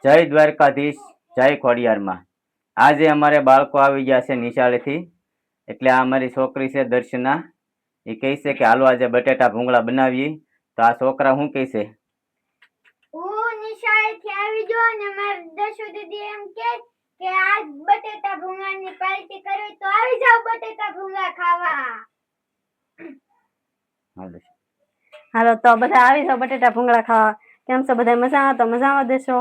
જય દ્વારકાધીશ, જય ખોડિયારમાં। આજે અમારે બાળકો આવી ગયા છે નિશાળેથી, એટલે આ અમારી છોકરી છે દર્શના। એ કહે છે કે હાલો આજે બટેટા ભૂંગળા બનાવીએ। તો આ છોકરા શું કહે છે? હું નિશાળેથી આવી ગયો અને મારી દશુ દીદી એમ કે આજ બટેટા ભૂંગળાની પાર્ટી કરવી, તો આવી જાવ બટેટા ભૂંગળા ખાવા। હાલો તો બધા આવી જાવ બટેટા ભૂંગળા ખાવા। કેમ છો બધા? મજામાં? તો મજામાં દેશો।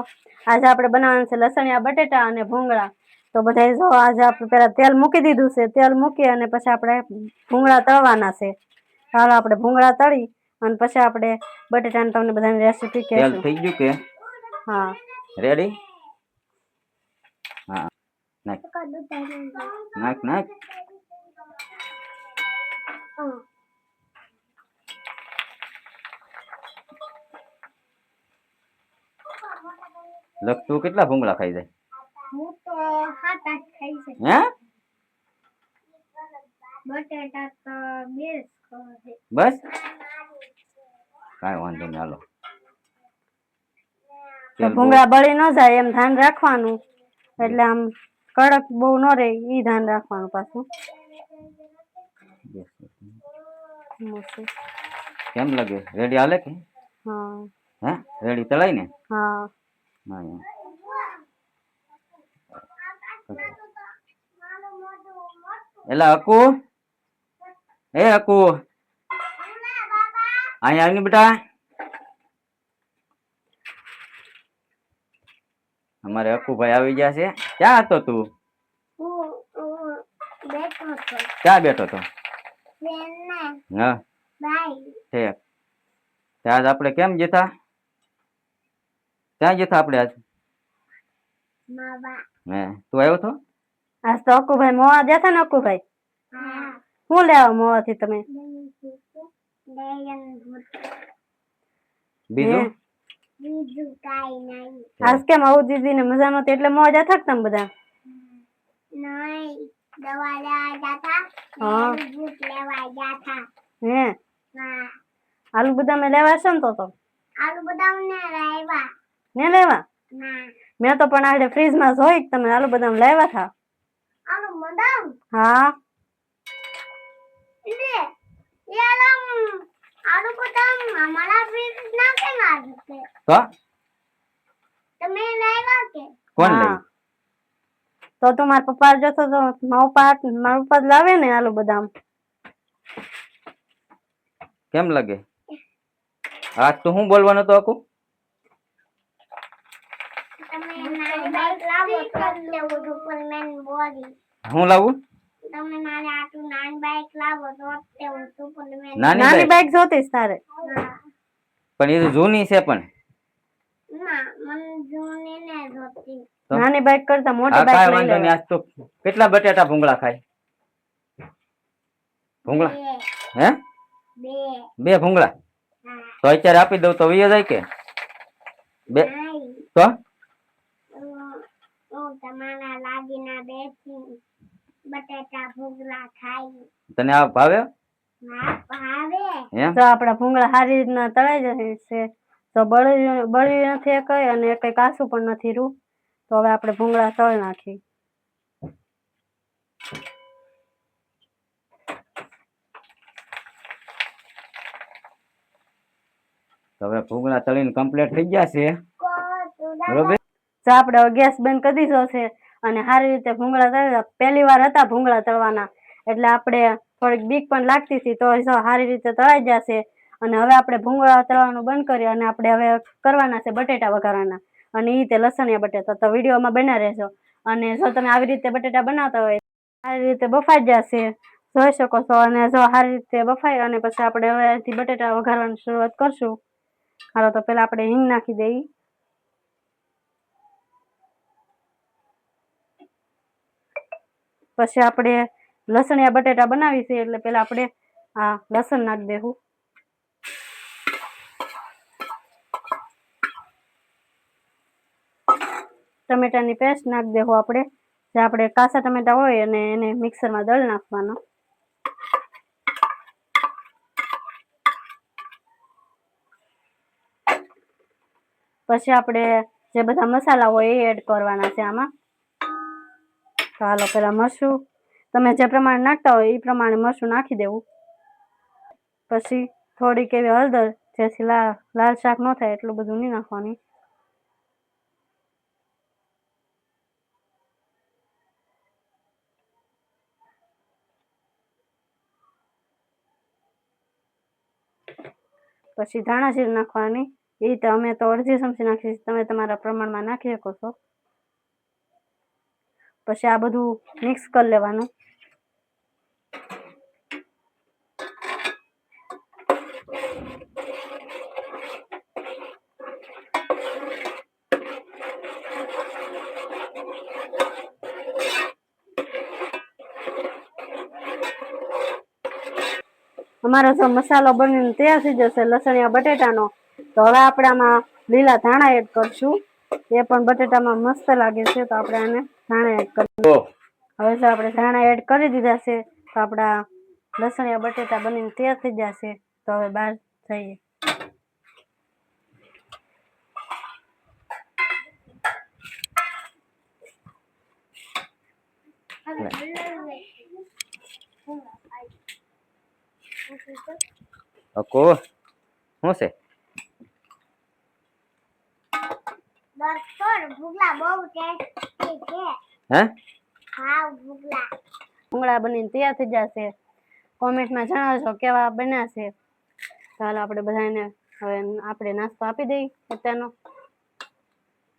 આજે આપણે બનાવવાનું છે લસણિયા બટેટા અને ભૂંગળા। તો બધા જો આજે આપણે પેલા તેલ મૂકી દીધું છે, તેલ મૂકી અને પછી આપણે ભૂંગળા તળવાના છે। ચાલો આપણે ભૂંગળા તળી અને પછી આપણે બટેટાની તમને બધાની રેસીપી તેલ કહેશું। થઈ ગયું કે? હા, રેડી? હા, નાખ નાખ નાખ। લખ તું કેટલા ભૂંગળા ખાઈ જાય? હું તો 7-8 ખાઈ છે। હે? બટેટા તો 2 જ ખાવા છે। બસ કાંઈ વાંધો નહીં, હાલો। તો ભૂંગળા બળી ન જાય એમ ધ્યાન રાખવાનું, એટલે આમ કડક બહુ ન રહે ઈ ધ્યાન રાખવાનું પાછું। કેમ લાગે? રેડી હાલે કે? હા, હે રેડી તળાય ને? હા હા એમ। એલા અકુ, એ અકુ અહીંયા આવ ને બેટા। અમારે અકુભાઈ આવી ગયા છે। ક્યાં હતો તું? બેઠો હતો। ક્યાં બેઠો હતો? હા બાય ઠીક। આજ આપણે કેમ જીતા? ક્યાં જીતા આપણે આજ? માવા। હે તું આવ્યો તો? આજ તો અકુભાઈ મોવા ગયા હતા ને? અકુભાઈ હા, શું લેવા મોવાથી તમે? બીજું? બીજું કાઈ નહીં। આજ કેમ આવું દીદી ને મજા નહોતી એટલે મોવા જતા તમે બધા? નહીં, દવા લેવા ગયા હતા। હા, બૂટ લેવા ગયા હતા। હે હા, આલુ બદામ લેવા છે ને? તો આલુ બદામ ને લાવ્યા ને લેવા? ના। મેં તો પણ આડે ફ્રીજમાં જોઈ તમે આલુ બદામ લાવ્યા હતા। આલુ બદામ? હા લે યાલમ આલુ બદામ અમારા ફ્રીજ ના કેમ આવે છે? તો તમે લાવ્યા કે? કોણ હા, લઈ? તો મારા પપ્પા જતો તો મારા પપ્પા લાવે ને આલુ બદામ। કેમ લાગે? આજ તો હું બોલવાનો તો અકુ? તમે નાની બાઈક લાવો તો લેવું સુપરમેન બોડી। હું લાવું? તમે મારે આટલું નાની બાઈક લાવો તો લેવું સુપરમેન। નાની બાઈક જોતીશ તારે? પણ એ તો જૂની છે પણ। ના, મને જૂની ને જોતી। નાની બાઈક કરતા મોટી હા બાઈક કાંઈ લઈ વાંધો નહીં। લેવાય। આજ તો કેટલા બટેટા ભૂંગળા ખાય? ભૂંગળા હે? 2 ભૂંગળા? તો અત્યારે આપી દઉં તો વયો જાય કે? 2 તો તમારા લાગીના બેસી બટેટા ભૂંગળા ખાઈ। તને આ ભાવે? હા ભાવે। તો આપડા ભૂંગળા સારી રીતના તળાઈ જાય છે, તો બળી નથી કઈ અને કઈ કાસું પણ નથી રૂ। તો હવે આપણે ભૂંગળા તળી નાખી। હવે ભૂંગળા તળીને કમ્પ્લીટ થઈ ગયા છે બરોબર। તો આપણે ગેસ બંધ કરી દીધો છે અને સારી રીતે ભૂંગળા તળ્યા। પહેલી વાર હતા ભૂંગળા તળવાના, એટલે આપણે થોડીક બીક પણ લાગતી હતી, તો સારી રીતે તળાઈ જશે। અને હવે આપણે ભૂંગળા તળવાનું બંધ કરી અને આપણે હવે કરવાના છે બટેટા વઘારવાના, અને ઈ તે લસણિયા બટેટા। તો વિડીયોમાં બન્યા રહેજો। અને જો તમે આવી રીતે બટેટા બનાવતા હોય સારી રીતે બફાઈ જશે, જોઈ શકો છો। અને જો સારી રીતે બફાય અને પછી આપણે હવે અહીંથી બટેટા વઘારવાની શરૂઆત કરશું। હાલો તો પેલા આપણે હિંગ નાખી દઈએ। પછી આપણે લસણિયા બટેટા બનાવી છે એટલે પેલા આપણે આ લસણ નાખી દેવું। ટમેટાની પેસ્ટ નાખી દેવું આપણે, જે આપણે કાચા ટમેટા હોય અને એને મિક્સરમાં દળી નાખવાનો। પછી આપણે જે બધા મસાલા હોય એ એડ કરવાના છે આમાં. તો હાલો પેલા મરચું તમે જે પ્રમાણે નાખતા હોય એ પ્રમાણે મરચું નાખી દેવું. પછી થોડીક એવી હળદર, જેથી લાલ શાક ન થાય એટલું બધું નહીં નાખવાની. પછી ધાણા જીરું નાખવાની. એ રીતે અમે તો અડધી ચમચી નાખીએ, તમે તમારા પ્રમાણમાં નાખી શકો છો. પછી આ બધું મિક્સ કરી લેવાનું. અમારો જો મસાલો બનીને તૈયાર થઈ જશે લસણિયા બટેટાનો, તો હવે આપણે આમાં લીલા ધાણા એડ કરશું. એ પણ બટેટામાં મસ્ત લાગે છે, તો આપણે આને ધાણા એડ કરીશું. હવે જો આપણે ધાણા એડ કરી દીધા છે, તો આપણા લસણિયા બટેટા બનીને તૈયાર થઈ જશે. તો હવે બહાર જઈએ. અકો શું છે? ભૂગલા બહુ ટેસ્ટી છે. હે? હા, ભૂગલા. ભૂંગળા બનીને તૈયાર થઈ જશે. કોમેન્ટમાં જણાવજો કેવા બન્યા છે. ચાલો આપણે બધાને હવે આપણે નાસ્તો આપી દઈએ અત્યારનો.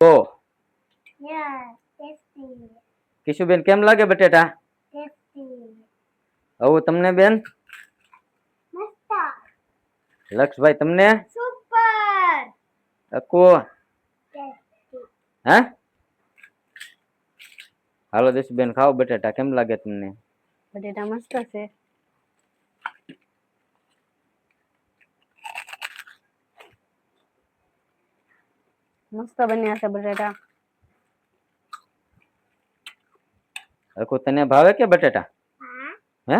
તો ટેસ્ટી. કિશુબેન કેમ લાગે બટેટા? ટેસ્ટી. આવું તમને બેન? મસ્ત. લક્ષભાઈ તમને? સુપર. અકો ટેસ્ટી. હે? હાલો દેશુબેન ખાઓ બટેટા, કેમ લાગે તમને? બટેટા મસ્ત છે. મસ્ત બન્યા છે બટેટા. અકો તને ભાવે કે બટેટા? હા. હે?